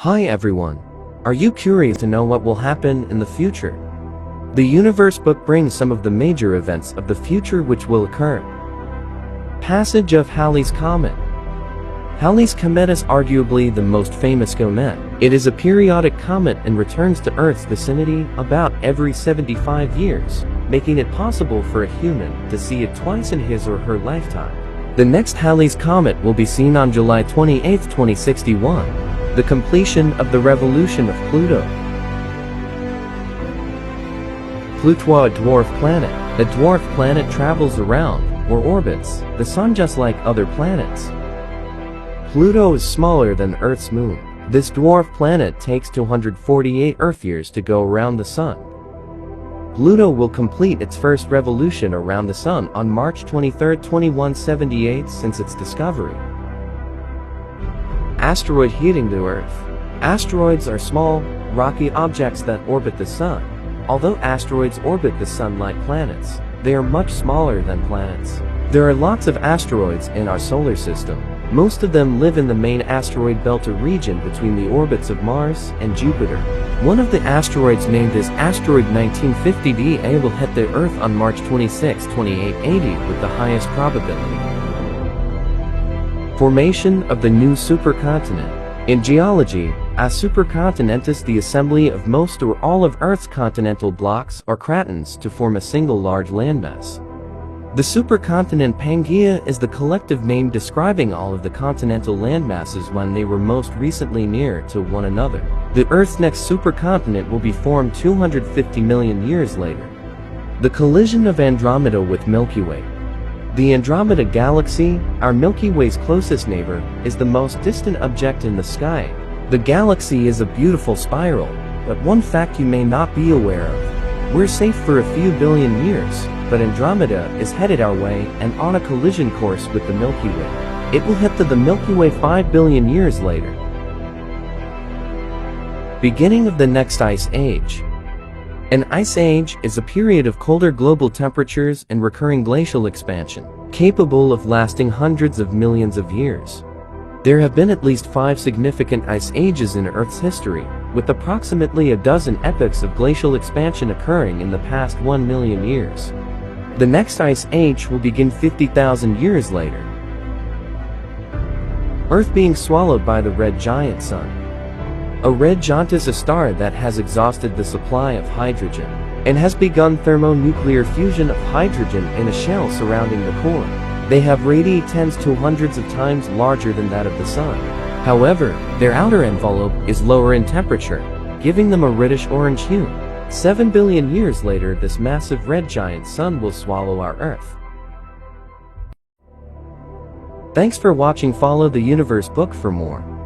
Hi everyone. Are you curious to know what will happen in the future? The Universe book brings some of the major events of the future which will occur. Passage of Halley's Comet. Halley's Comet is arguably the most famous comet. It is a periodic comet and returns to Earth's vicinity about every 75 years, making it possible for a human to see it twice in his or her lifetime. The next Halley's Comet will be seen on July 28, 2061. The completion of the revolution of Pluto. Pluto, a dwarf planet. A dwarf planet travels around, or orbits, the Sun just like other planets. Pluto is smaller than Earth's moon. This dwarf planet takes 248 Earth years to go around the Sun. Pluto will complete its first revolution around the Sun on March 23, 2178 since its discovery. Asteroid hitting the Earth. Asteroids are small, rocky objects that orbit the Sun. Although asteroids orbit the Sun like planets, they are much smaller than planets. There are lots of asteroids in our solar system. Most of them live in the main asteroid belt region between the orbits of Mars and Jupiter. One of the asteroids named as Asteroid 1950 will hit the Earth on March 26, 2880 with the highest probability. Formation of the new supercontinent. In geology, a supercontinent is the assembly of most or all of Earth's continental blocks or cratons to form a single large landmass. The supercontinent Pangaea is the collective name describing all of the continental landmasses when they were most recently near to one another. The Earth's next supercontinent will be formed 250 million years later. The collision of Andromeda with Milky Way. The Andromeda Galaxy, our Milky Way's closest neighbor, is the most distant object in the sky. The galaxy is a beautiful spiral, but one fact you may not be aware of. We're safe for a few billion years, but Andromeda is headed our way and on a collision course with the Milky Way. It will hit the Milky Way 5 billion years later. Beginning of the next ice age. An ice age is a period of colder global temperatures and recurring glacial expansion, capable of lasting hundreds of millions of years. There have been at least 5 significant ice ages in Earth's history, with approximately a dozen epochs of glacial expansion occurring in the past 1 million years. The next ice age will begin 50,000 years later. Earth being swallowed by the red giant sun. A red giant is a star that has exhausted the supply of hydrogen and has begun thermonuclear fusion of hydrogen in a shell surrounding the core. They have radii tens to hundreds of times larger than that of the Sun. However, their outer envelope is lower in temperature, giving them a reddish-orange hue. 7 billion years later, this massive red giant sun will swallow our Earth. Thanks for watching. Follow the Universe book for more.